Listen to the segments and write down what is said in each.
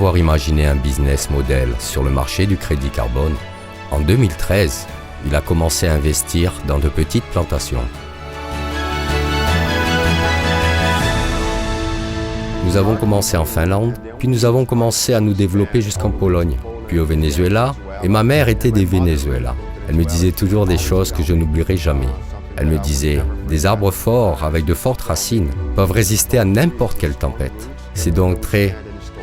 Avoir imaginé un business model sur le marché du crédit carbone, en 2013, il a commencé à investir dans de petites plantations. Nous avons commencé en Finlande, puis nous avons commencé à nous développer jusqu'en Pologne, puis au Venezuela, et ma mère était des Venezuela. Elle me disait toujours des choses que je n'oublierai jamais. Elle me disait, des arbres forts avec de fortes racines peuvent résister à n'importe quelle tempête. C'est donc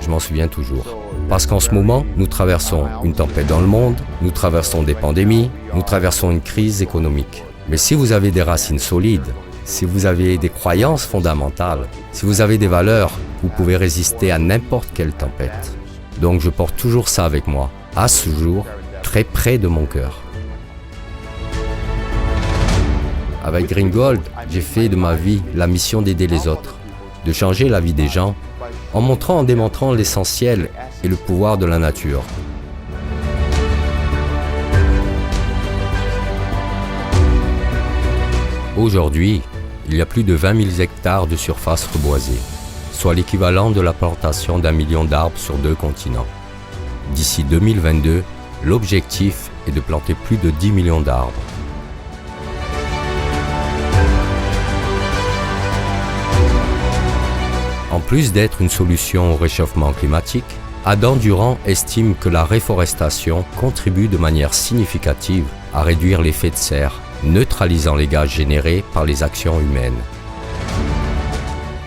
je m'en souviens toujours. Parce qu'en ce moment, nous traversons une tempête dans le monde, nous traversons des pandémies, nous traversons une crise économique. Mais si vous avez des racines solides, si vous avez des croyances fondamentales, si vous avez des valeurs, vous pouvez résister à n'importe quelle tempête. Donc je porte toujours ça avec moi, à ce jour, très près de mon cœur. Avec Green Gold, j'ai fait de ma vie la mission d'aider les autres, de changer la vie des gens, en démontrant l'essentiel et le pouvoir de la nature. Aujourd'hui, il y a plus de 20 000 hectares de surface reboisée, soit l'équivalent de la plantation d'1 million d'arbres sur 2 continents. D'ici 2022, l'objectif est de planter plus de 10 millions d'arbres. En plus d'être une solution au réchauffement climatique, Adam Durand estime que la réforestation contribue de manière significative à réduire l'effet de serre, neutralisant les gaz générés par les actions humaines.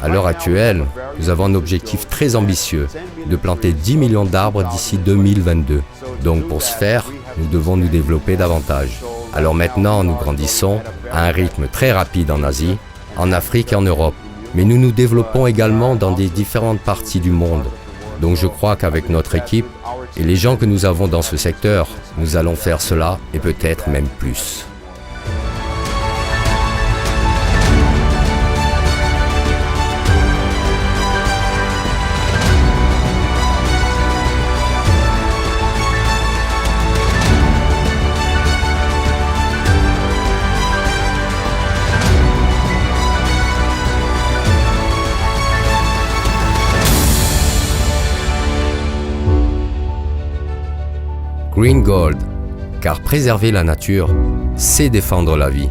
À l'heure actuelle, nous avons un objectif très ambitieux de planter 10 millions d'arbres d'ici 2022. Donc pour ce faire, nous devons nous développer davantage. Alors maintenant, nous grandissons à un rythme très rapide en Asie, en Afrique et en Europe. Mais nous nous développons également dans des différentes parties du monde. Donc je crois qu'avec notre équipe et les gens que nous avons dans ce secteur, nous allons faire cela et peut-être même plus. Green Gold, car préserver la nature, c'est défendre la vie.